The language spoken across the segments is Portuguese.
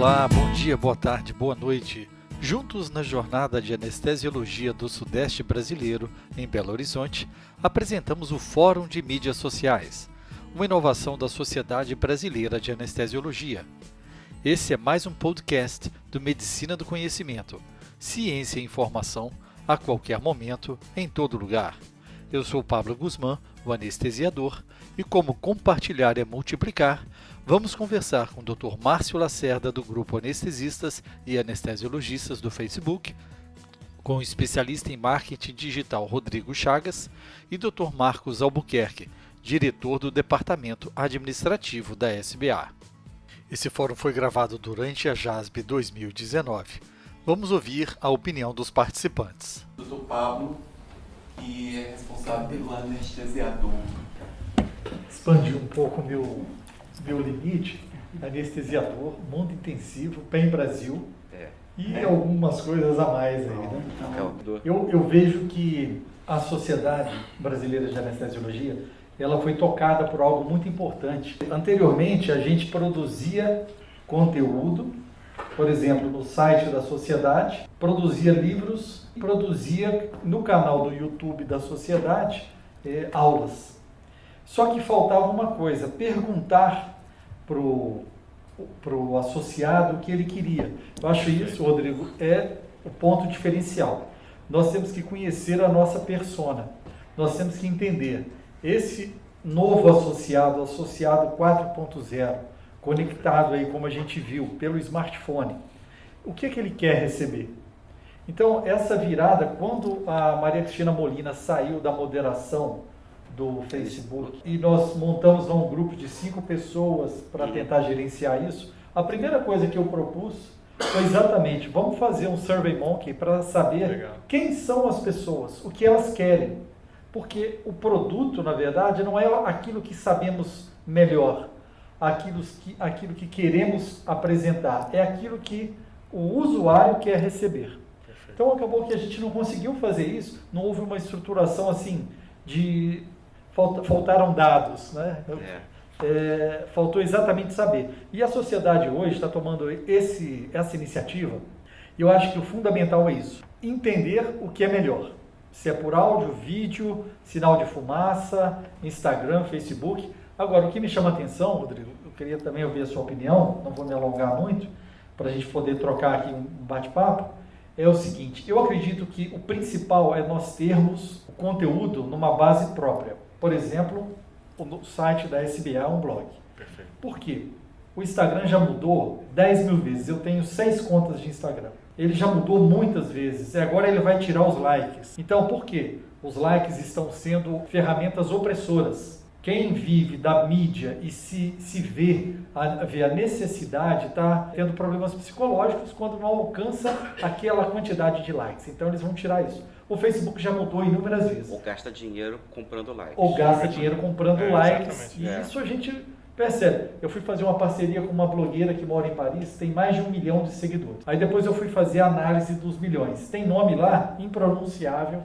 Olá, bom dia, boa tarde, boa noite. Juntos na jornada de anestesiologia do Sudeste brasileiro, em Belo Horizonte, apresentamos o Fórum de Mídias Sociais, uma inovação da Sociedade Brasileira de Anestesiologia. Esse é mais um podcast do Medicina do Conhecimento, ciência e informação a qualquer momento, em todo lugar. Eu sou Pablo Guzmán, o anestesiador, e como compartilhar é multiplicar, vamos conversar com o Dr. Márcio Lacerda, do Grupo Anestesistas e Anestesiologistas do Facebook, com o especialista em marketing digital Rodrigo Chagas e Dr. Marcos Albuquerque, diretor do Departamento Administrativo da SBA. Esse fórum foi gravado durante a JASB 2019. Vamos ouvir a opinião dos participantes. Dr. Pablo, que é responsável pelo anestesiador. Expandir um pouco meu limite, anestesiador, mundo intensivo, PEN Brasil e algumas coisas a mais aí, né? Eu vejo que a Sociedade Brasileira de Anestesiologia, ela foi tocada por algo muito importante. Anteriormente, a gente produzia conteúdo, por exemplo, no site da Sociedade, produzia livros, produzia no canal do YouTube da Sociedade aulas. Só que faltava uma coisa, perguntar pro associado o que ele queria. Eu acho isso, Rodrigo, é o ponto diferencial. Nós temos que conhecer a nossa persona. Nós temos que entender esse novo associado 4.0, conectado aí, como a gente viu, pelo smartphone. O que é que ele quer receber? Então, essa virada, quando a Maria Cristina Molina saiu da moderação do Facebook e nós montamos um grupo de 5 pessoas para tentar gerenciar isso, a primeira coisa que eu propus foi exatamente, vamos fazer um SurveyMonkey para saber quem são as pessoas, o que elas querem. Porque o produto, na verdade, não é aquilo que sabemos melhor, aquilo que queremos apresentar, é aquilo que o usuário quer receber. Perfeito. Então acabou que a gente não conseguiu fazer isso, não houve uma estruturação assim de... Faltaram dados, né? Faltou exatamente saber. E a sociedade hoje está tomando essa iniciativa, e eu acho que o fundamental é isso, entender o que é melhor. Se é por áudio, vídeo, sinal de fumaça, Instagram, Facebook. Agora, o que me chama a atenção, Rodrigo, eu queria também ouvir a sua opinião, não vou me alongar muito, para a gente poder trocar aqui um bate-papo, é o seguinte, eu acredito que o principal é nós termos o conteúdo numa base própria. Por exemplo, o site da SBA é um blog. Perfeito. Por quê? O Instagram já mudou 10 mil vezes, eu tenho 6 contas de Instagram. Ele já mudou muitas vezes e agora ele vai tirar os likes. Então, por quê? Os likes estão sendo ferramentas opressoras. Quem vive da mídia e se vê a necessidade está tendo problemas psicológicos quando não alcança aquela quantidade de likes. Então, eles vão tirar isso. O Facebook já mudou inúmeras vezes. Ou gasta dinheiro comprando likes. Ou gasta dinheiro comprando likes. E isso a gente percebe. Eu fui fazer uma parceria com uma blogueira que mora em Paris, tem mais de 1 milhão de seguidores. Aí depois eu fui fazer a análise dos milhões. Tem nome lá impronunciável,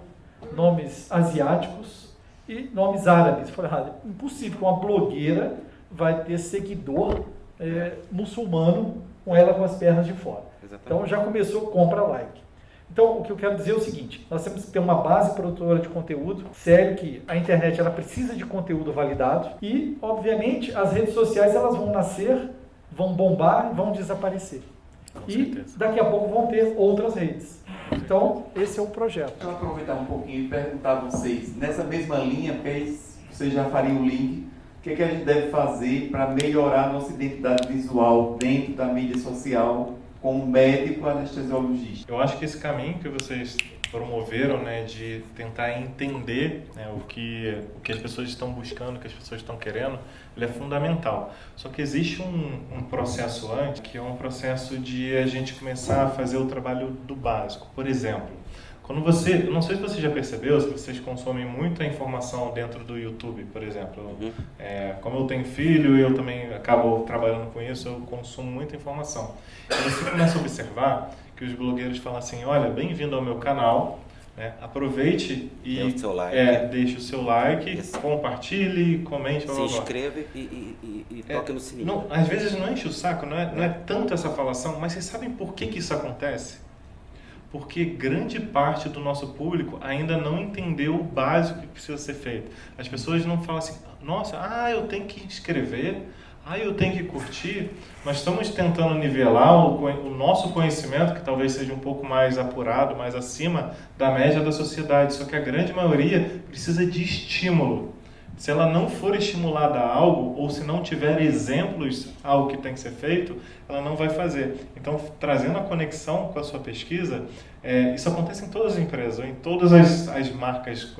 nomes asiáticos e nomes árabes. Eu falei, impossível que uma blogueira vai ter seguidor muçulmano com ela com as pernas de fora. Exatamente. Então já começou, compra like. Então, o que eu quero dizer é o seguinte, nós temos que ter uma base produtora de conteúdo, sério que a internet ela precisa de conteúdo validado e, obviamente, as redes sociais elas vão nascer, vão bombar e vão desaparecer. E daqui a pouco vão ter outras redes. Então, esse é o projeto. Deixa eu aproveitar um pouquinho e perguntar a vocês, nessa mesma linha, vocês já fariam o link, o que a gente deve fazer para melhorar a nossa identidade visual dentro da mídia social como médico anestesiologista? Eu acho que esse caminho que vocês promoveram, né, de tentar entender, né, o que as pessoas estão buscando, o que as pessoas estão querendo, ele é fundamental. Só que existe um processo antes, que é um processo de a gente começar a fazer o trabalho do básico. Por exemplo, quando eu não sei se você já percebeu, se vocês consomem muita informação dentro do YouTube, por exemplo. Como eu tenho filho e eu também acabo trabalhando com isso, eu consumo muita informação. E você começa a observar que os blogueiros falam assim, olha, bem-vindo ao meu canal, né? Aproveite e Dê o seu like. deixe o seu like, Isso. compartilhe, comente, blá, Se blá, blá. inscreva e toque no sininho. Não, às vezes não enche o saco, não é tanto essa falação, mas vocês sabem por que isso acontece? Porque grande parte do nosso público ainda não entendeu o básico que precisa ser feito. As pessoas não falam assim, nossa, eu tenho que inscrever, eu tenho que curtir. Nós estamos tentando nivelar o nosso conhecimento, que talvez seja um pouco mais apurado, mais acima da média da sociedade, só que a grande maioria precisa de estímulo. Se ela não for estimulada a algo, ou se não tiver exemplos ao que tem que ser feito, ela não vai fazer. Então, trazendo a conexão com a sua pesquisa, isso acontece em todas as empresas, ou em todas as marcas,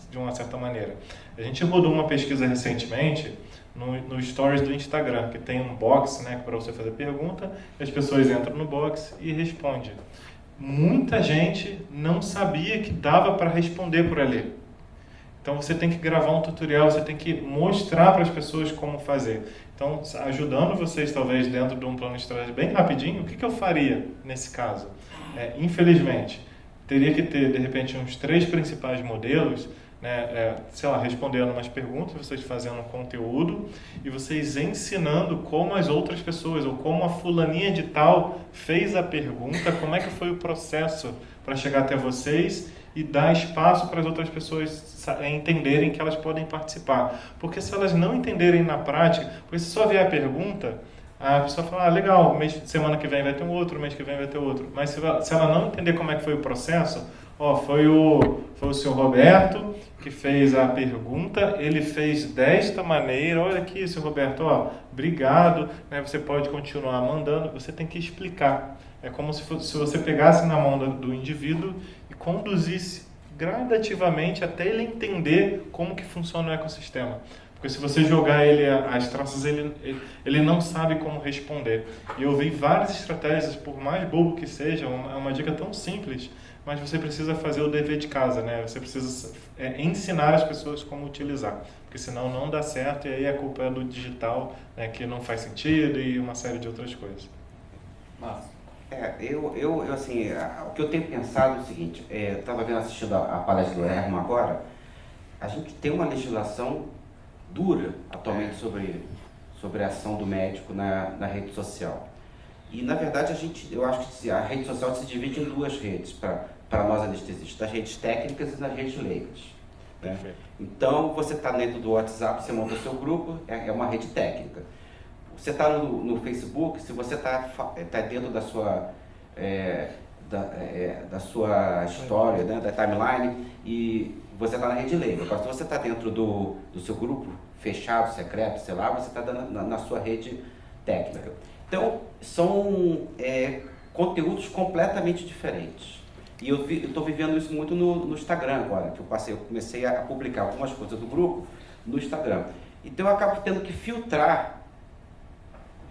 de uma certa maneira. A gente rodou uma pesquisa recentemente no Stories do Instagram, que tem um box, né, para você fazer pergunta, e as pessoas entram no box e respondem. Muita gente não sabia que dava para responder por ali. Então você tem que gravar um tutorial, você tem que mostrar para as pessoas como fazer. Então, ajudando vocês talvez dentro de um plano de estratégia bem rapidinho, o que eu faria nesse caso? Infelizmente, teria que ter de repente uns 3 principais modelos, né, respondendo umas perguntas, vocês fazendo um conteúdo e vocês ensinando como as outras pessoas, ou como a fulaninha de tal fez a pergunta, como é que foi o processo para chegar até vocês e dar espaço para as outras pessoas entenderem que elas podem participar. Porque se elas não entenderem na prática, porque se só vier a pergunta, a pessoa fala, legal, semana que vem vai ter um outro, mês que vem vai ter outro. Mas se ela não entender como é que foi o processo, foi o senhor Roberto que fez a pergunta, ele fez desta maneira, olha aqui, senhor Roberto, obrigado, né, você pode continuar mandando, você tem que explicar. É como se você pegasse na mão do indivíduo e conduzisse gradativamente até ele entender como que funciona o ecossistema. Porque se você jogar ele às traças, ele não sabe como responder. E eu vi várias estratégias, por mais bobo que seja, é uma dica tão simples, mas você precisa fazer o dever de casa, né? Você precisa ensinar as pessoas como utilizar, porque senão não dá certo e aí a culpa é do digital, né, que não faz sentido e uma série de outras coisas. Márcio. Eu assim, o que eu tenho pensado é o seguinte, eu estava assistindo a palestra do Herman agora, a gente tem uma legislação dura atualmente sobre a ação do médico na rede social. E na verdade eu acho que a rede social se divide em 2 redes para nós anestesistas, das redes técnicas e das redes leigas. Né? Então você está dentro do WhatsApp, você monta o seu grupo, é uma rede técnica. Você está no Facebook, se você está dentro da sua, da sua história, né, da timeline, e você está na rede leiga. Agora, se você está dentro do seu grupo fechado, secreto, sei lá, você está na sua rede técnica. Então, são conteúdos completamente diferentes. E eu estou vivendo isso muito no Instagram agora, que eu comecei a publicar algumas coisas do grupo no Instagram. Então, eu acabo tendo que filtrar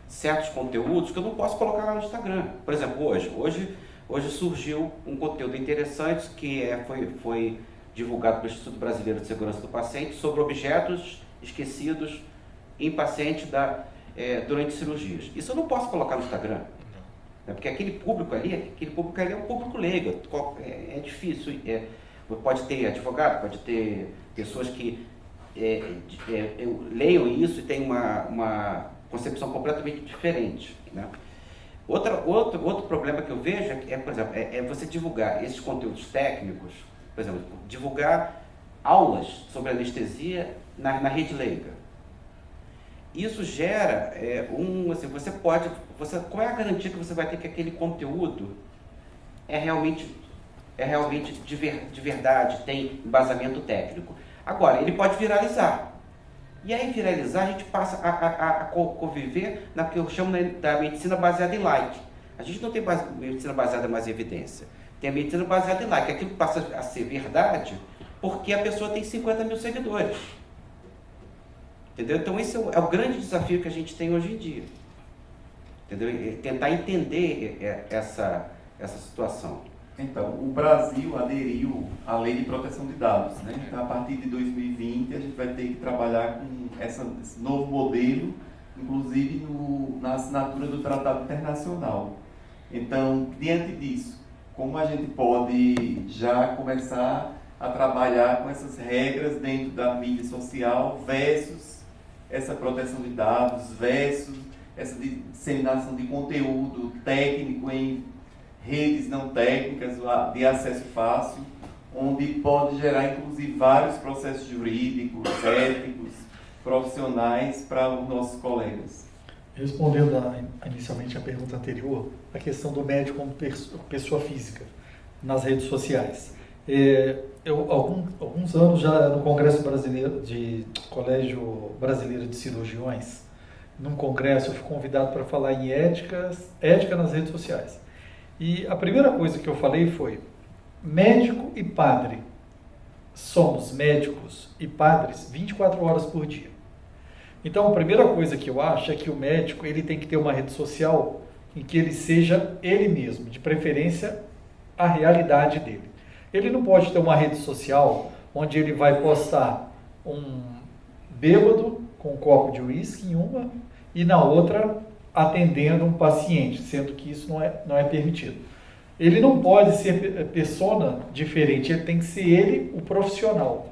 certos conteúdos que eu não posso colocar lá no Instagram. Por exemplo, hoje surgiu um conteúdo interessante que foi divulgado pelo Instituto Brasileiro de Segurança do Paciente sobre objetos esquecidos em pacientes durante cirurgias. Isso eu não posso colocar no Instagram, né? Porque aquele público ali é um público leigo, é difícil. Pode ter advogado, pode ter pessoas que leiam isso e têm uma concepção completamente diferente, né? Outro problema que eu vejo por exemplo, você divulgar esses conteúdos técnicos, por exemplo, divulgar aulas sobre anestesia na rede leiga. Isso gera qual é a garantia que você vai ter que aquele conteúdo é realmente de verdade, tem embasamento técnico? Agora, ele pode viralizar. E aí viralizar, a gente passa a conviver na que eu chamo da medicina baseada em like. A gente não tem medicina baseada mais em evidência. Tem a medicina baseada em like. Aquilo passa a ser verdade porque a pessoa tem 50 mil seguidores. Entendeu? Então esse é o grande desafio que a gente tem hoje em dia. Entendeu? Tentar entender essa situação. Então, o Brasil aderiu à Lei de Proteção de Dados, né? Então, a partir de 2020, a gente vai ter que trabalhar com esse novo modelo, inclusive na assinatura do Tratado Internacional. Então, diante disso, como a gente pode já começar a trabalhar com essas regras dentro da mídia social versus essa proteção de dados, versus essa disseminação de conteúdo técnico em redes não técnicas, de acesso fácil, onde pode gerar, inclusive, vários processos jurídicos, éticos, profissionais para os nossos colegas. Respondendo inicialmente a pergunta anterior, a questão do médico como pessoa física nas redes sociais. Eu, alguns anos já no Congresso Brasileiro Colégio Brasileiro de Cirurgiões, num congresso eu fui convidado para falar em ética nas redes sociais. E a primeira coisa que eu falei foi: médico e padre. Somos médicos e padres 24 horas por dia. Então, a primeira coisa que eu acho é que o médico ele tem que ter uma rede social em que ele seja ele mesmo, de preferência a realidade dele. Ele não pode ter uma rede social onde ele vai postar um bêbado com um copo de uísque em uma e na outra atendendo um paciente, sendo que isso não é permitido. Ele não pode ser persona diferente, ele tem que ser ele, o profissional.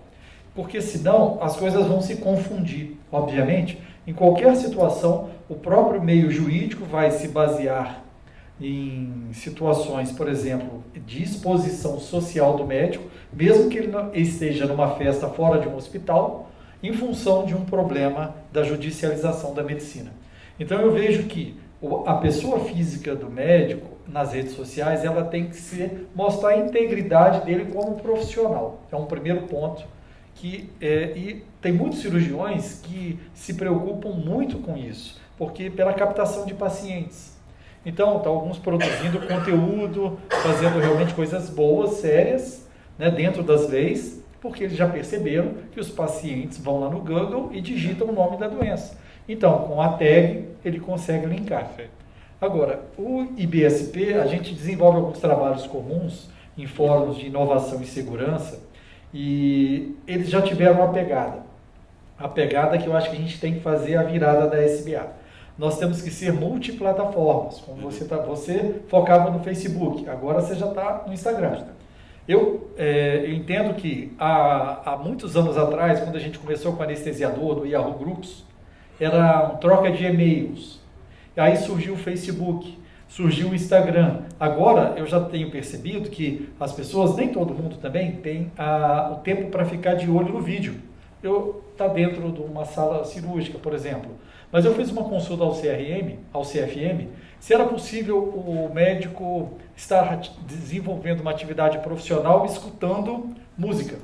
Porque senão as coisas vão se confundir. Obviamente, em qualquer situação, o próprio meio jurídico vai se basear em situações, por exemplo, de exposição social do médico, mesmo que ele esteja numa festa fora de um hospital, em função de um problema da judicialização da medicina. Então eu vejo que a pessoa física do médico nas redes sociais, ela tem que mostrar a integridade dele como profissional. É um primeiro ponto. E tem muitos cirurgiões que se preocupam muito com isso, porque pela captação de pacientes. Então, estão alguns produzindo conteúdo, fazendo realmente coisas boas, sérias, né, dentro das leis, porque eles já perceberam que os pacientes vão lá no Google e digitam o nome da doença. Então, com a tag, ele consegue linkar. Agora, o IBSP, a gente desenvolve alguns trabalhos comuns em fóruns de inovação e segurança, e eles já tiveram uma pegada. A pegada que eu acho que a gente tem que fazer a virada da SBA. Nós temos que ser multiplataformas, como você focava no Facebook, agora você já está no Instagram. Eu entendo que há muitos anos atrás, quando a gente começou com o anestesiador do Yahoo Groups, era uma troca de e-mails. Aí surgiu o Facebook, surgiu o Instagram. Agora eu já tenho percebido que as pessoas, nem todo mundo também, tem o tempo para ficar de olho no vídeo. Eu está dentro de uma sala cirúrgica, por exemplo. Mas eu fiz uma consulta ao CFM, se era possível o médico estar desenvolvendo uma atividade profissional escutando música,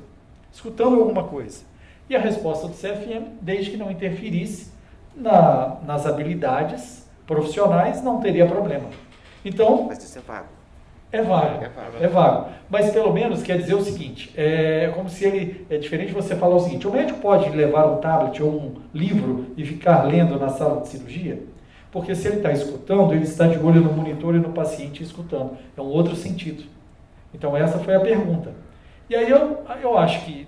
escutando alguma coisa. E a resposta do CFM, desde que não interferisse nas habilidades profissionais, não teria problema. Então, mas isso é vago. É vago. Mas pelo menos quer dizer o seguinte, é como se é diferente de você falar o seguinte: o médico pode levar um tablet ou um livro e ficar lendo na sala de cirurgia? Porque se ele está escutando, ele está de olho no monitor e no paciente escutando. É um outro sentido. Então essa foi a pergunta. E aí eu acho que,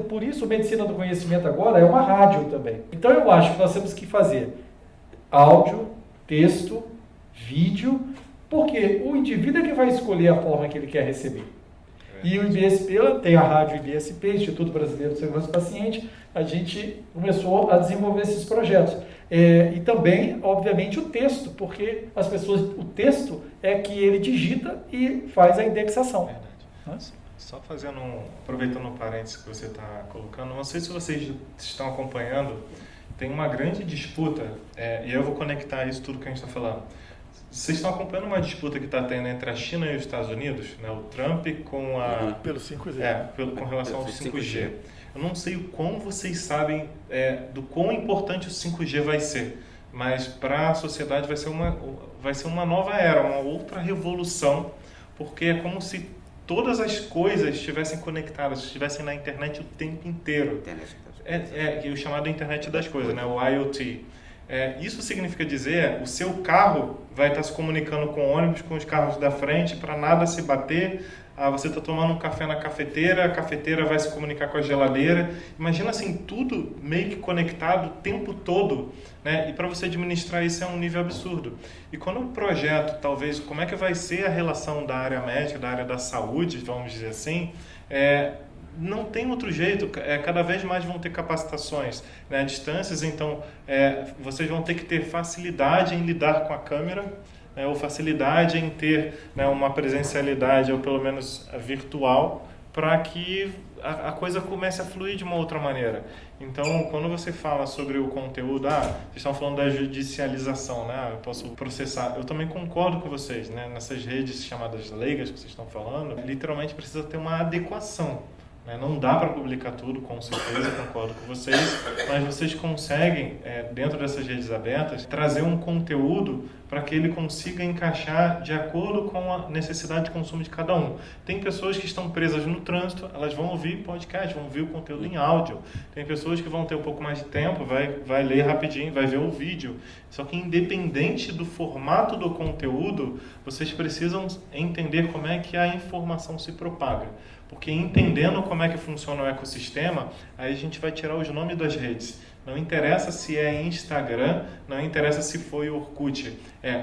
por isso, medicina do conhecimento agora é uma rádio também. Então eu acho que nós temos que fazer áudio, texto, vídeo, porque o indivíduo é que vai escolher a forma que ele quer receber. E o IBSP, tem a rádio IBSP, Instituto Brasileiro de Segurança do Paciente, a gente começou a desenvolver esses projetos. E também, obviamente, o texto, porque o texto é que ele digita e faz a indexação. Verdade. Só aproveitando um parênteses que você está colocando, não sei se vocês estão acompanhando, tem uma grande disputa, e eu vou conectar isso tudo que a gente está falando. Vocês estão acompanhando uma disputa que está tendo entre a China e os Estados Unidos, né? O Trump com a... Pelo 5G. Com relação ao 5G. Eu não sei o quão vocês sabem do quão importante o 5G vai ser, mas para a sociedade vai ser uma nova era, uma outra revolução, porque é como se todas as coisas estivessem conectadas, estivessem na internet o tempo inteiro. O chamado internet das coisas, né? O IoT. Isso significa dizer, o seu carro vai estar se comunicando com o ônibus, com os carros da frente, para nada se bater. Você está tomando um café na cafeteira, a cafeteira vai se comunicar com a geladeira. Imagina assim, tudo meio que conectado o tempo todo, né? E para você administrar isso é um nível absurdo. E quando eu projeto, talvez, como é que vai ser a relação da área médica, da área da saúde, vamos dizer assim, não tem outro jeito, cada vez mais vão ter capacitações, né, distâncias, então vocês vão ter que ter facilidade em lidar com a câmera, ou facilidade em ter, né, uma presencialidade, ou pelo menos virtual, para que a coisa comece a fluir de uma outra maneira. Então, quando você fala sobre o conteúdo, vocês estão falando da judicialização, né? Eu posso processar. Eu também concordo com vocês, né? Nessas redes chamadas leigas que vocês estão falando, literalmente precisa ter uma adequação. Não dá para publicar tudo, com certeza, concordo com vocês, mas vocês conseguem, dentro dessas redes abertas, trazer um conteúdo para que ele consiga encaixar de acordo com a necessidade de consumo de cada um. Tem pessoas que estão presas no trânsito, elas vão ouvir podcast, vão ouvir o conteúdo em áudio. Tem pessoas que vão ter um pouco mais de tempo, vai ler rapidinho, vai ver o vídeo. Só que independente do formato do conteúdo, vocês precisam entender como é que a informação se propaga. Porque entendendo como é que funciona o ecossistema, aí a gente vai tirar os nomes das redes. Não interessa se é Instagram, não interessa se foi Orkut.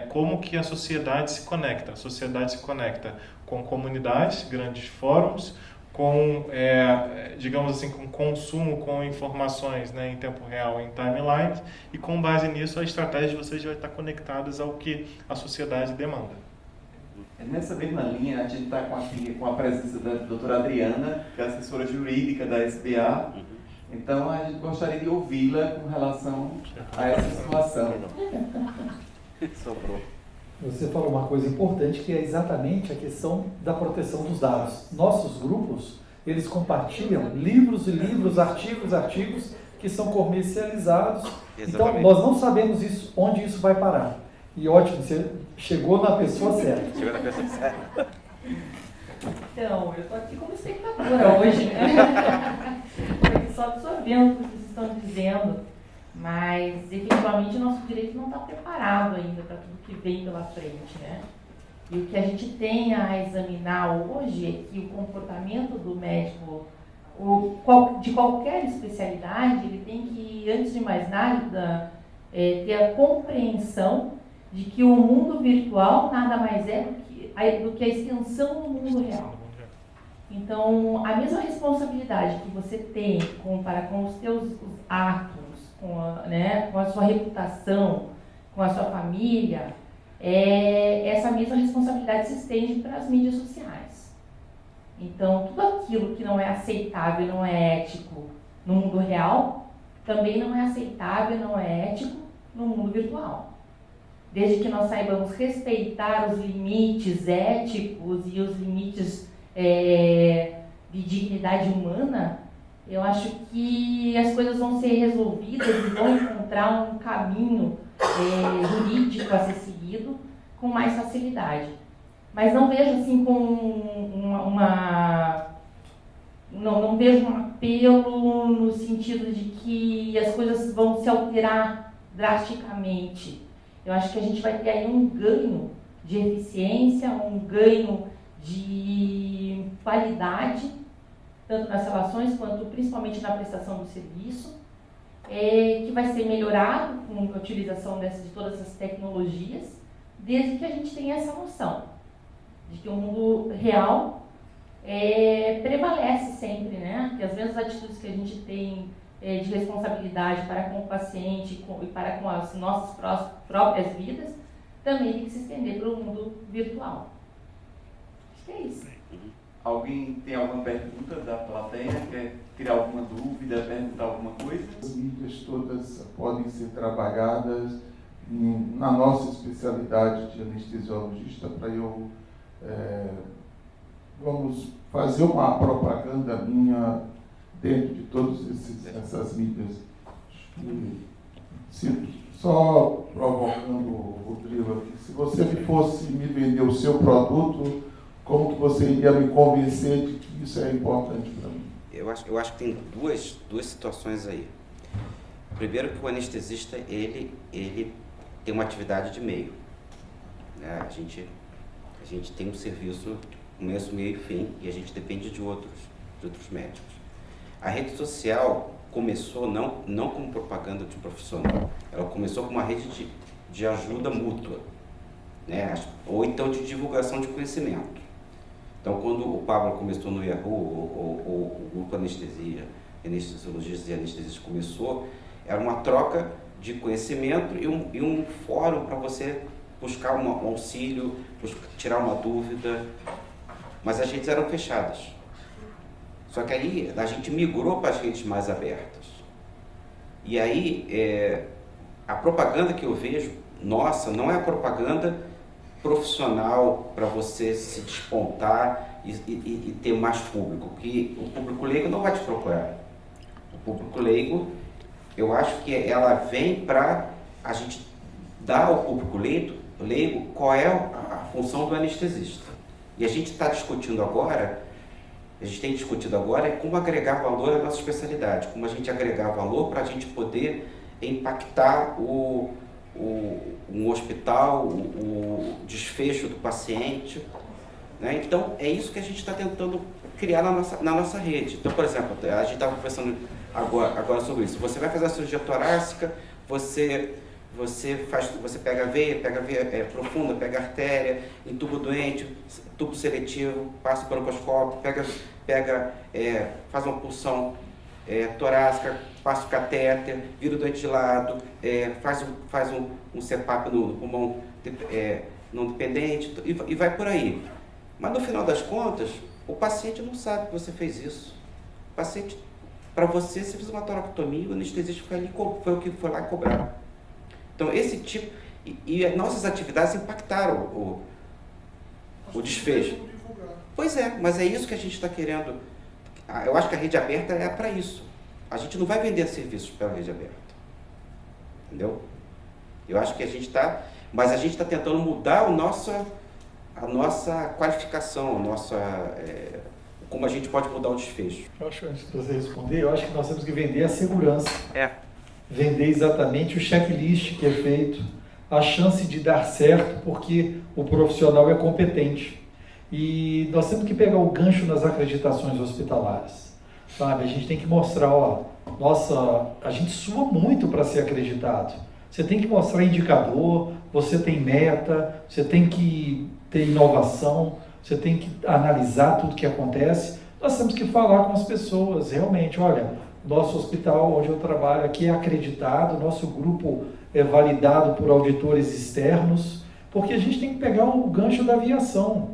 Como que a sociedade se conecta. A sociedade se conecta com comunidades, grandes fóruns, com, digamos assim, com consumo, com informações, né, em tempo real, em timelines, e com base nisso a estratégia de vocês vai estar conectadas ao que a sociedade demanda. Nessa mesma linha, a gente está com a presença da doutora Adriana, que é assessora jurídica da SBA. Então, a gente gostaria de ouvi-la com relação a essa situação. Sobrou. Você falou uma coisa importante, que é exatamente a questão da proteção dos dados. Nossos grupos, eles compartilham livros e livros, artigos que são comercializados. Exatamente. Então, nós não sabemos onde isso vai parar. E ótimo, você chegou na pessoa certa. Chegou na pessoa certa. Então, eu estou aqui como espectadora hoje, né? Estou aqui só absorvendo o que vocês estão dizendo, mas efetivamente o nosso direito não está preparado ainda para tudo que vem pela frente, né? E o que a gente tem a examinar hoje é que o comportamento do médico, de qualquer especialidade, ele tem que, antes de mais nada, ter a compreensão de que o mundo virtual nada mais é do que a extensão do mundo real. Então, a mesma responsabilidade que você tem para com os seus atos, com a sua reputação, com a sua família, essa mesma responsabilidade se estende para as mídias sociais. Então, tudo aquilo que não é aceitável, não é ético no mundo real, também não é aceitável, não é ético no mundo virtual. Desde que nós saibamos respeitar os limites éticos e os limites de dignidade humana, eu acho que as coisas vão ser resolvidas e vão encontrar um caminho jurídico a ser seguido com mais facilidade. Mas não vejo assim com não vejo um apelo no sentido de que as coisas vão se alterar drasticamente. Eu acho que a gente vai ter aí um ganho de eficiência, um ganho de qualidade, tanto nas relações quanto principalmente na prestação do serviço, que vai ser melhorado com a utilização de todas essas tecnologias, desde que a gente tenha essa noção de que o mundo real prevalece sempre, né? Que as mesmas atitudes que a gente tem de responsabilidade para com o paciente e para com as nossas próprias vidas, também tem que se estender para o mundo virtual. Acho que é isso. Alguém tem alguma pergunta da plateia? Quer tirar alguma dúvida, perguntar alguma coisa? As mídias todas podem ser trabalhadas na nossa especialidade de anestesiologista para vamos fazer uma propaganda minha dentro de todas essas mídias. Só provocando o Rodrigo aqui, se você fosse me vender o seu produto, como que você iria me convencer de que isso é importante para mim? Eu acho que tem duas situações aí. Primeiro que o anestesista, ele tem uma atividade de meio, né? A gente tem um serviço começo, meio e fim, e a gente depende de outros médicos. A rede social começou não como propaganda de profissional, ela começou como uma rede de ajuda mútua, né? Ou então de divulgação de conhecimento. Então, quando o Pablo começou no Yahoo, ou o grupo Anestesiologistas e Anestesistas começou, era uma troca de conhecimento e um fórum para você buscar um auxílio, tirar uma dúvida, mas as redes eram fechadas. Só que aí a gente migrou para as redes mais abertas. E aí a propaganda que eu vejo, nossa, não é a propaganda profissional para você se despontar e ter mais público, porque o público leigo não vai te procurar. O público leigo, eu acho que ela vem para a gente dar ao público leigo qual é a função do anestesista. E a gente está discutindo agora, é como agregar valor à nossa especialidade, como a gente agregar valor para a gente poder impactar um hospital, o desfecho do paciente, né? Então, é isso que a gente está tentando criar na nossa rede. Então, por exemplo, a gente estava conversando agora sobre isso. Você vai fazer a cirurgia torácica, você pega a veia profunda, pega a artéria, entuba o doente, tubo seletivo, passa pelo broncoescópio, faz uma punção torácica, passa o catéter, vira o doente de lado, faz um CPAP no pulmão não dependente e vai por aí. Mas no final das contas, o paciente não sabe que você fez isso. O paciente, para você fez uma toracotomia, o anestesista foi o que foi lá cobrar. Então, esse tipo... E nossas atividades impactaram o desfecho. Pois é, mas é isso que a gente está querendo. Eu acho que a rede aberta é para isso. A gente não vai vender serviços pela rede aberta. Entendeu? Eu acho que a gente está... Mas a gente está tentando mudar a nossa qualificação, como a gente pode mudar o desfecho. Eu acho, antes de você responder, eu acho que nós temos que vender a segurança. Vender exatamente o checklist que é feito, a chance de dar certo, porque o profissional é competente. E nós temos que pegar o gancho nas acreditações hospitalares, sabe? A gente tem que mostrar, a gente sua muito para ser acreditado. Você tem que mostrar indicador, você tem meta, você tem que ter inovação, você tem que analisar tudo que acontece. Nós temos que falar com as pessoas, realmente, olha, nosso hospital onde eu trabalho aqui é acreditado, nosso grupo é validado por auditores externos, porque a gente tem que pegar o gancho da aviação.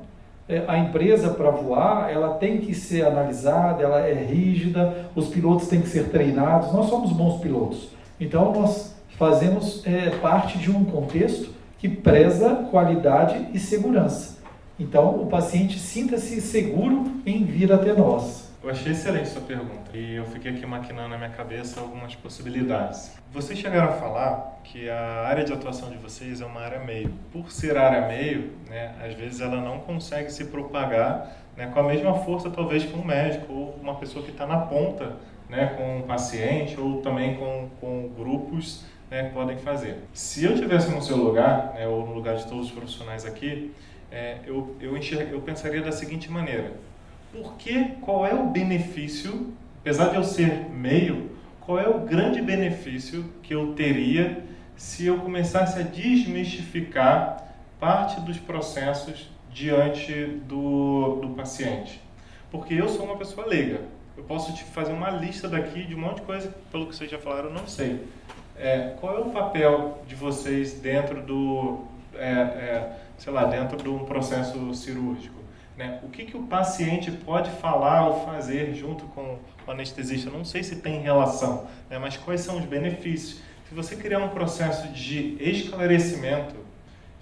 A empresa, para voar, ela tem que ser analisada, ela é rígida, os pilotos têm que ser treinados, nós somos bons pilotos. Então, nós fazemos parte de um contexto que preza qualidade e segurança. Então, o paciente sinta-se seguro em vir até nós. Eu achei excelente sua pergunta e eu fiquei aqui maquinando na minha cabeça algumas possibilidades. Vocês chegaram a falar que a área de atuação de vocês é uma área meio. Por ser área meio, né, às vezes ela não consegue se propagar, né, com a mesma força talvez que um médico ou uma pessoa que está na ponta, né, com um paciente ou também com grupos, né, podem fazer. Se eu estivesse no seu lugar, né, ou no lugar de todos os profissionais aqui, eu pensaria da seguinte maneira: qual é o benefício, apesar de eu ser meio, qual é o grande benefício que eu teria se eu começasse a desmistificar parte dos processos diante do paciente? Porque eu sou uma pessoa leiga. Eu posso te fazer uma lista daqui de um monte de coisa, pelo que vocês já falaram, eu não sei. Qual é o papel de vocês dentro dentro de um processo cirúrgico? Né? O que o paciente pode falar ou fazer junto com o anestesista? Não sei se tem relação, né? Mas quais são os benefícios? Se você criar um processo de esclarecimento,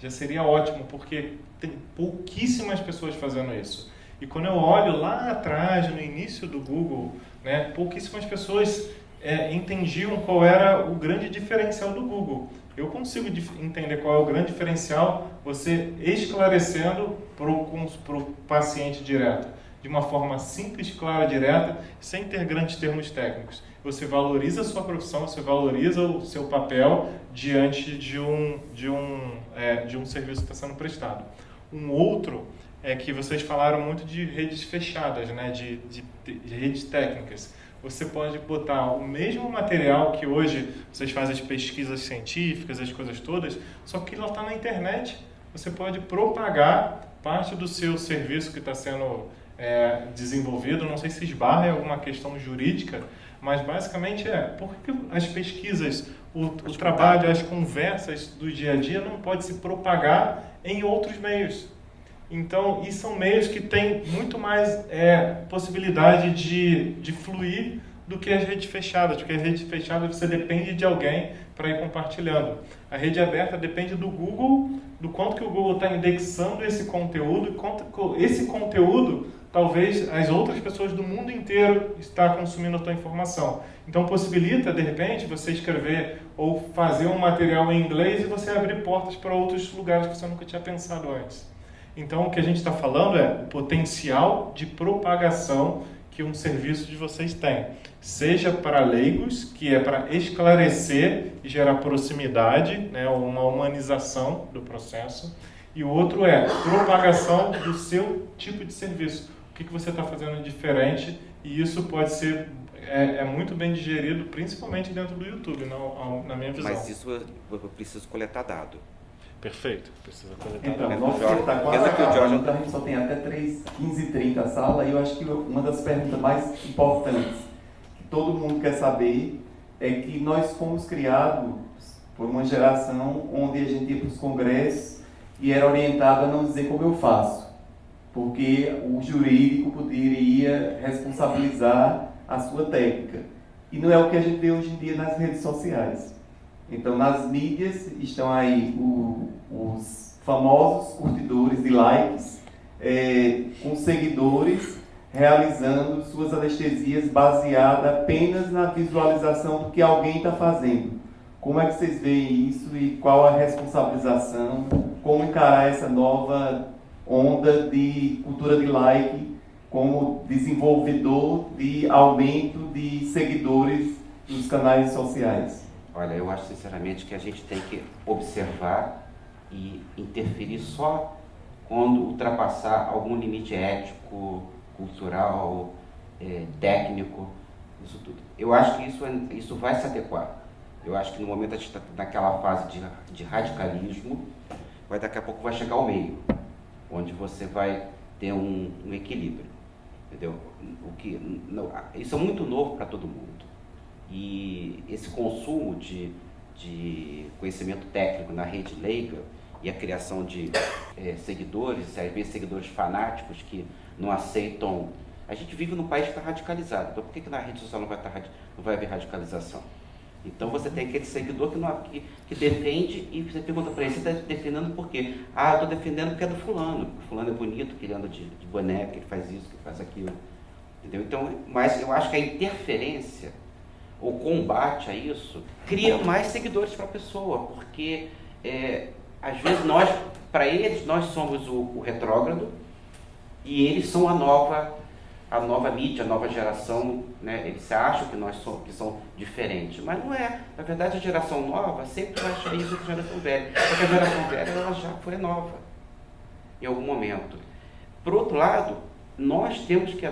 já seria ótimo, porque tem pouquíssimas pessoas fazendo isso. E quando eu olho lá atrás, no início do Google, né, pouquíssimas pessoas entendiam qual era o grande diferencial do Google. Eu consigo entender qual é o grande diferencial, você esclarecendo para o paciente direto, de uma forma simples, clara, direta, sem ter grandes termos técnicos. você valoriza a sua profissão, você valoriza o seu papel diante de um serviço que está sendo prestado. Um outro é que vocês falaram muito de redes fechadas, né? de redes técnicas. Você pode botar o mesmo material que hoje vocês fazem as pesquisas científicas, as coisas todas, só que ela está na internet. Você pode propagar parte do seu serviço que está sendo desenvolvido. Não sei se esbarra em alguma questão jurídica, mas basicamente por que as pesquisas, o trabalho, as conversas do dia a dia não pode se propagar em outros meios? Então, e são meios que têm muito mais possibilidade de fluir do que as redes fechadas, porque as redes fechadas você depende de alguém para ir compartilhando. A rede aberta depende do Google, do quanto que o Google está indexando esse conteúdo, e quanto esse conteúdo, talvez as outras pessoas do mundo inteiro estão consumindo a tua informação. Então, possibilita, de repente, você escrever ou fazer um material em inglês e você abrir portas para outros lugares que você nunca tinha pensado antes. Então, o que a gente está falando é o potencial de propagação que um serviço de vocês tem. Seja para leigos, que é para esclarecer e gerar proximidade, né, uma humanização do processo. E o outro é propagação do seu tipo de serviço. O que você está fazendo diferente, e isso pode ser muito bem digerido, principalmente dentro do YouTube, na minha visão. Mas isso eu preciso coletar dado. Perfeito, precisa coletar. Então, nosso tempo está quase acabando, então a gente só tem até 15h30 a sala, e eu acho que uma das perguntas mais importantes que todo mundo quer saber é que nós fomos criados por uma geração onde a gente ia para os congressos e era orientado a não dizer como eu faço, porque o jurídico poderia responsabilizar a sua técnica. E não é o que a gente vê hoje em dia nas redes sociais. Então, nas mídias estão aí os famosos curtidores de likes, com seguidores realizando suas anestesias baseadas apenas na visualização do que alguém está fazendo. Como é que vocês veem isso e qual a responsabilização? Como encarar essa nova onda de cultura de like como desenvolvedor de aumento de seguidores nos canais sociais? Olha, eu acho sinceramente que a gente tem que observar e interferir só quando ultrapassar algum limite ético, cultural, técnico, isso tudo. Eu acho que isso vai se adequar. Eu acho que no momento a gente está naquela fase de radicalismo, daqui a pouco vai chegar ao meio, onde você vai ter um equilíbrio, entendeu? Isso é muito novo para todo mundo. E esse consumo de conhecimento técnico na rede leiga e a criação de seguidores, às vezes seguidores fanáticos que não aceitam. A gente vive num país que está radicalizado, então por que na rede social não vai haver radicalização? Então você tem aquele seguidor que defende, e você pergunta para ele, você está defendendo por quê? Ah, eu estou defendendo porque é do fulano. O fulano é bonito, que ele anda de boneca, ele faz isso, que faz aquilo. Entendeu? Então, mas eu acho que a interferência, o combate a isso, cria mais seguidores para a pessoa, porque às vezes para eles, nós somos o retrógrado e eles são a nova mídia, a nova geração, né? Eles acham que são diferentes, mas não é. Na verdade, a geração nova sempre vai achar isso que a geração velha, porque a geração velha ela já foi nova em algum momento. Por outro lado, nós temos que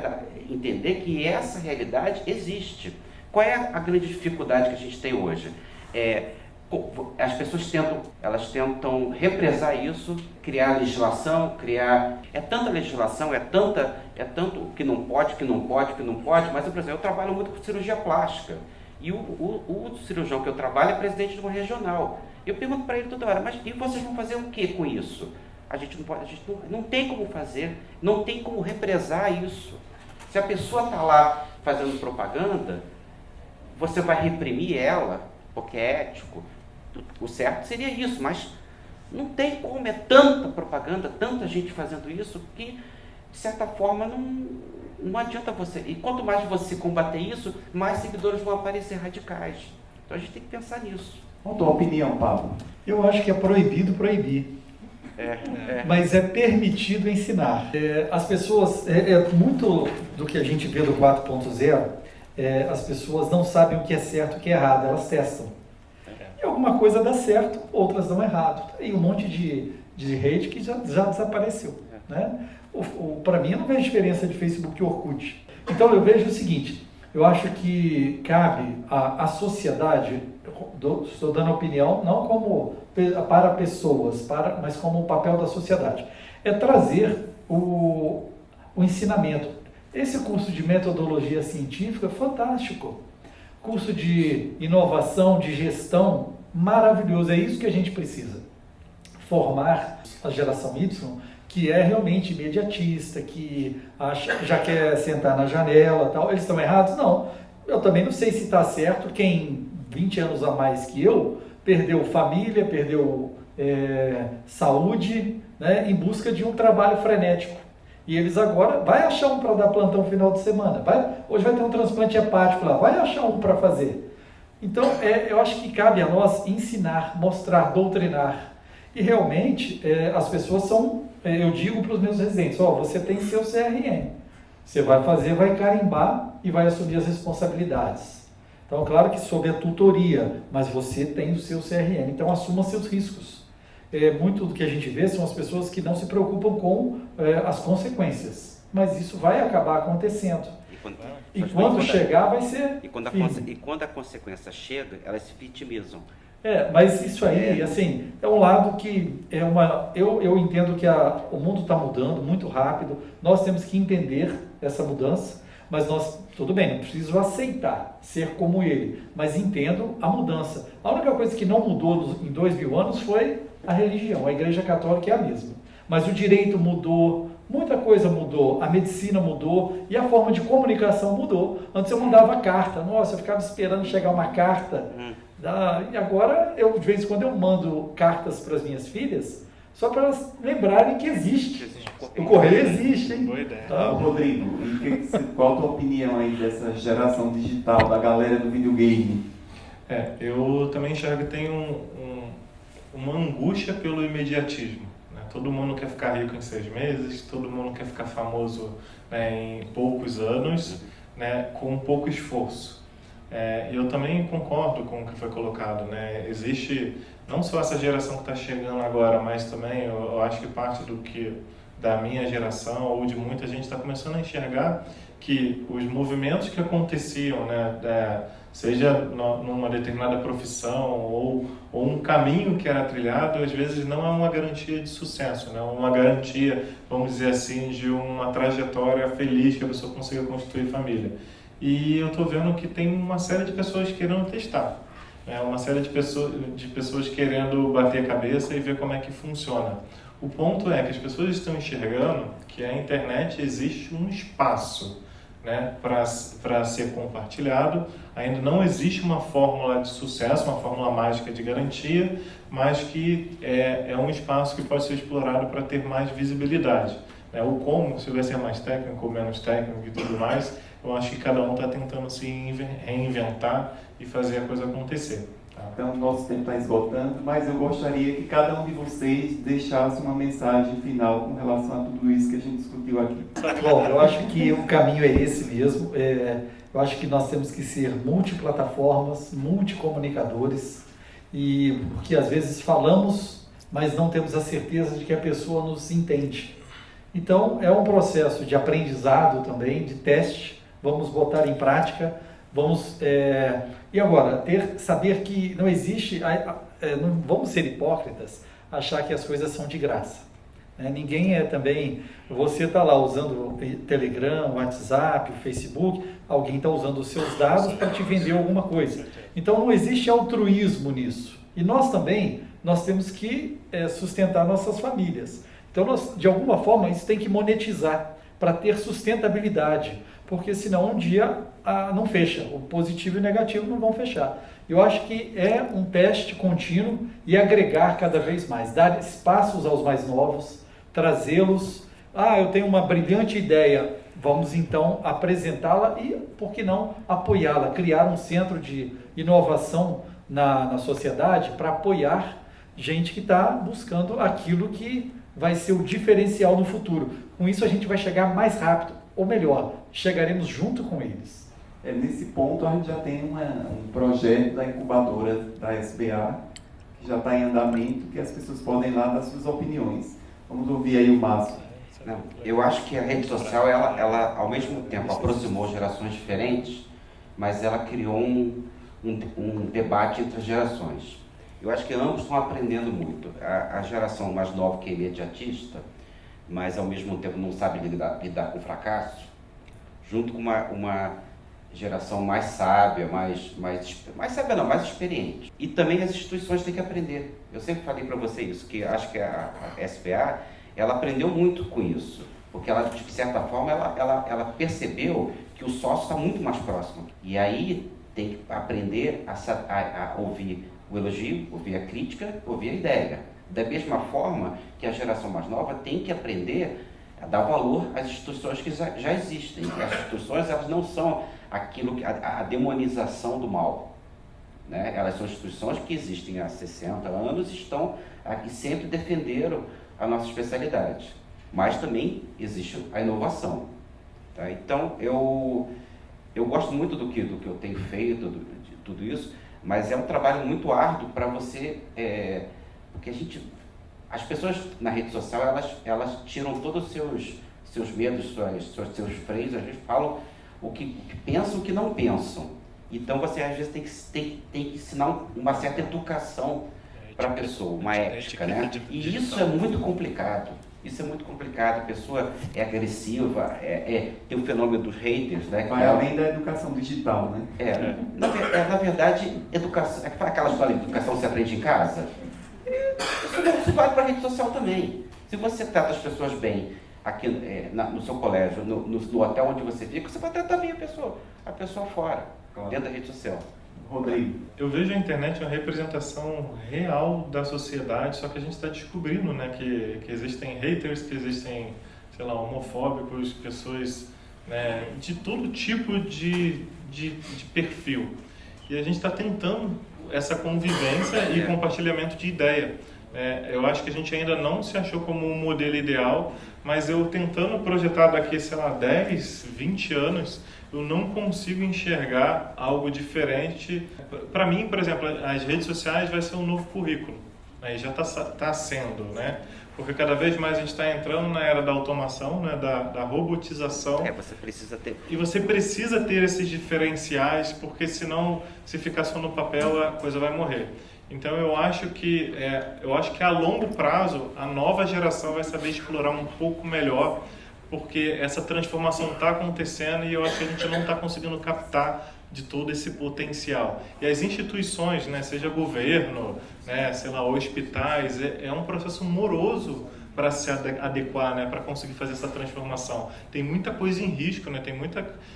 entender que essa realidade existe. Qual é a grande dificuldade que a gente tem hoje? As pessoas tentam represar isso, criar legislação, é tanta legislação, é tanto que não pode, mas, por exemplo, eu trabalho muito com cirurgia plástica, e o cirurgião que eu trabalho é presidente de uma regional. Eu pergunto para ele toda hora, mas e vocês vão fazer o que com isso? A gente não tem como fazer, não tem como represar isso. Se a pessoa está lá fazendo propaganda, você vai reprimir ela, porque é ético. O certo seria isso, mas não tem como, é tanta propaganda, tanta gente fazendo isso, que, de certa forma, não adianta você. E quanto mais você combater isso, mais seguidores vão aparecer radicais. Então a gente tem que pensar nisso. Qual a tua opinião, Pablo? Eu acho que é proibido proibir. Mas é permitido ensinar. As pessoas, muito do que a gente vê do 4.0 as pessoas não sabem o que é certo e o que é errado, elas testam. E alguma coisa dá certo, outras dão errado. E um monte de hate que já desapareceu. Né? Para mim, eu não vejo diferença de Facebook e Orkut. Então, eu vejo o seguinte, eu acho que cabe à sociedade, estou dando opinião, não como para pessoas, mas como o papel da sociedade, é trazer o ensinamento. Esse curso de metodologia científica é fantástico. Curso de inovação, de gestão, maravilhoso. É isso que a gente precisa. Formar a geração Y, que é realmente imediatista, que já quer sentar na janela, tal. Eles estão errados? Não. Eu também não sei se está certo. Quem 20 anos a mais que eu perdeu família, perdeu saúde, né, em busca de um trabalho frenético. E eles agora, vai achar um para dar plantão final de semana, hoje vai ter um transplante hepático lá, vai achar um para fazer. Então, eu acho que cabe a nós ensinar, mostrar, doutrinar. E realmente, as pessoas são, eu digo para os meus residentes, você tem seu CRM, você vai fazer, vai carimbar e vai assumir as responsabilidades. Então, claro que sob a tutoria, mas você tem o seu CRM, então assuma seus riscos. Muito do que a gente vê são as pessoas que não se preocupam com as consequências, mas isso vai acabar acontecendo. E quando chegar vai ser... E quando a consequência chega, elas se vitimizam. Mas isso aí, assim, é um lado que eu entendo que o mundo está mudando muito rápido, nós temos que entender essa mudança, mas tudo bem, não preciso aceitar ser como ele, mas entendo a mudança. A única coisa que não mudou em 2000 anos foi a religião, a Igreja Católica é a mesma. Mas o direito mudou, muita coisa mudou, a medicina mudou e a forma de comunicação mudou. Antes eu mandava carta, eu ficava esperando chegar uma carta. E agora, de vez em quando, eu mando cartas para as minhas filhas, só para elas lembrarem que existe. O correio existe, hein? Boa ideia. Rodrigo, qual a tua opinião aí dessa geração digital, da galera do videogame? Eu também enxergo que tem uma angústia pelo imediatismo. Né? Todo mundo quer ficar rico em 6 meses, todo mundo quer ficar famoso, né, em poucos anos, né, com pouco esforço. Eu também concordo com o que foi colocado. Né? Existe não só essa geração que está chegando agora, mas também eu acho que parte da minha geração ou de muita gente está começando a enxergar que os movimentos que aconteciam, né, seja numa determinada profissão ou um caminho que era trilhado, às vezes não é uma garantia de sucesso, né? Uma garantia, vamos dizer assim, de uma trajetória feliz que a pessoa consiga construir família. E eu estou vendo que tem uma série de pessoas querendo testar, né? Uma série de pessoas querendo bater a cabeça e ver como é que funciona. O ponto é que as pessoas estão enxergando que a internet existe um espaço, né, para ser compartilhado. Ainda não existe uma fórmula de sucesso, uma fórmula mágica de garantia, mas que é um espaço que pode ser explorado para ter mais visibilidade. Né? O como, se vai ser mais técnico ou menos técnico e tudo mais, eu acho que cada um está tentando se reinventar e fazer a coisa acontecer. Então, o nosso tempo está esgotando, mas eu gostaria que cada um de vocês deixasse uma mensagem final com relação a tudo isso que a gente discutiu aqui. Bom, eu acho que o caminho é esse mesmo. Eu acho que nós temos que ser multiplataformas, multicomunicadores, porque às vezes falamos, mas não temos a certeza de que a pessoa nos entende. Então, é um processo de aprendizado também, de teste, vamos botar em prática. E agora, saber que não existe, não vamos ser hipócritas, achar que as coisas são de graça. Né? Ninguém também, você está lá usando o Telegram, o WhatsApp, o Facebook, alguém está usando os seus dados para te vender alguma coisa. Então não existe altruísmo nisso. E nós também, temos que sustentar nossas famílias. Então, de alguma forma, isso tem que monetizar para ter sustentabilidade. Porque senão um dia não fecha, o positivo e o negativo não vão fechar. Eu acho que é um teste contínuo e agregar cada vez mais, dar espaços aos mais novos, trazê-los. Eu tenho uma brilhante ideia, vamos então apresentá-la e, por que não, apoiá-la, criar um centro de inovação na sociedade para apoiar gente que está buscando aquilo que vai ser o diferencial no futuro. Com isso a gente vai chegar mais rápido. Ou melhor, chegaremos junto com eles. Nesse ponto, a gente já tem um projeto da incubadora da SBA, que já está em andamento, que as pessoas podem lá dar suas opiniões. Vamos ouvir aí o Márcio. Não, eu acho que a rede social, ela ao mesmo tempo aproximou gerações diferentes, mas ela criou um debate entre as gerações. Eu acho que ambos estão aprendendo muito. A geração mais nova, que é imediatista, mas ao mesmo tempo não sabe lidar com fracassos, junto com uma geração mais sábia, mais sábia não, mais experiente. E também as instituições têm que aprender. Eu sempre falei para você isso, que acho que a SBA, ela aprendeu muito com isso, porque ela, de certa forma, ela percebeu que o sócio está muito mais próximo. E aí tem que aprender a ouvir o elogio, ouvir a crítica, ouvir a ideia. Da mesma forma que a geração mais nova tem que aprender a dar valor às instituições que já existem. As instituições, elas não são a demonização do mal, né? Elas são instituições que existem há 60 anos e estão aqui, sempre defenderam a nossa especialidade, mas também existe a inovação, tá? Então eu gosto muito do que eu tenho feito, de tudo isso, mas é um trabalho muito árduo para você, porque as pessoas na rede social, elas tiram todos os seus medos, seus freios, às vezes falam o que pensam, o que não pensam. Então você às vezes tem que ensinar uma certa educação para a pessoa, uma ética, né? E isso é muito complicado. Isso é muito complicado. A pessoa é agressiva, tem o fenômeno dos haters, né? Vai além da educação digital, né? Na verdade, educação, aquela história de educação se aprende em casa. Isso vale para a rede social também. Se você trata as pessoas bem aqui no seu colégio, no hotel onde você fica, você vai tratar bem a pessoa fora, claro, dentro da rede social. Rodrigo. Eu vejo a internet uma representação real da sociedade, só que a gente está descobrindo, né, que existem haters, que existem, sei lá, homofóbicos, pessoas, né, de todo tipo de perfil. E a gente está tentando essa convivência e compartilhamento de ideia. Eu acho que a gente ainda não se achou como um modelo ideal, mas eu tentando projetar daqui, sei lá, 10, 20 anos, eu não consigo enxergar algo diferente. Para mim, por exemplo, as redes sociais vai ser um novo currículo, né? E já está sendo, né? Porque cada vez mais a gente está entrando na era da automação, né? da robotização. Você precisa ter. E você precisa ter esses diferenciais, porque senão, se ficar só no papel, a coisa vai morrer. Então eu acho que a longo prazo a nova geração vai saber explorar um pouco melhor, porque essa transformação está acontecendo e eu acho que a gente não está conseguindo captar de todo esse potencial. E as instituições, né, seja governo, né, sei lá, hospitais, é um processo moroso para se adequar, né, para conseguir fazer essa transformação. Tem muita coisa em risco, né,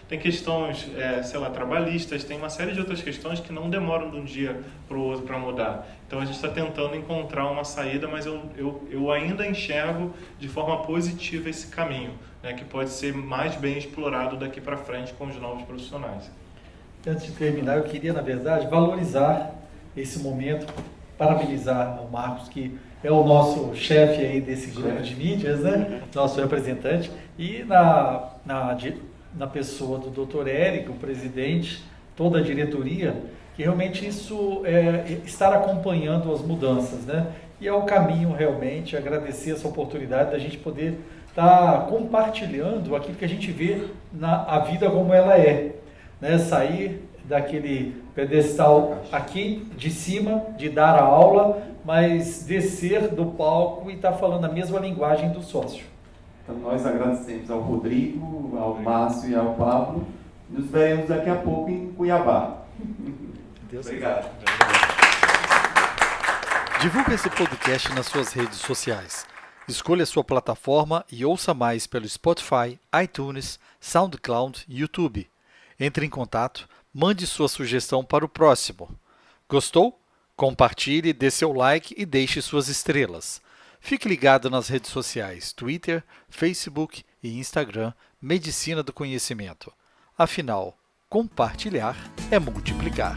tem questões, sei lá, trabalhistas, tem uma série de outras questões que não demoram de um dia para o outro para mudar. Então a gente está tentando encontrar uma saída, mas eu ainda enxergo de forma positiva esse caminho, né, que pode ser mais bem explorado daqui para frente com os novos profissionais. Antes de terminar, eu queria, na verdade, valorizar esse momento, parabenizar o Marcos, que é o nosso chefe aí desse grupo de mídias, né? Nosso representante, e na pessoa do Dr. Érico, o presidente, toda a diretoria, que realmente isso estar acompanhando as mudanças, né? E é o caminho realmente, agradecer essa oportunidade da gente poder estar compartilhando aquilo que a gente vê a vida como ela é, né? Sair daquele pedestal aqui de cima, de dar a aula, mas descer do palco e estar falando a mesma linguagem do sócio. Então nós agradecemos ao Rodrigo, ao Márcio e ao Pablo. Nos veremos daqui a pouco em Cuiabá. Obrigado. Divulgue esse podcast nas suas redes sociais. Escolha a sua plataforma e ouça mais pelo Spotify, iTunes, SoundCloud e YouTube. Entre em contato, mande sua sugestão para o próximo. Gostou? Compartilhe, dê seu like e deixe suas estrelas. Fique ligado nas redes sociais Twitter, Facebook e Instagram Medicina do Conhecimento. Afinal, compartilhar é multiplicar.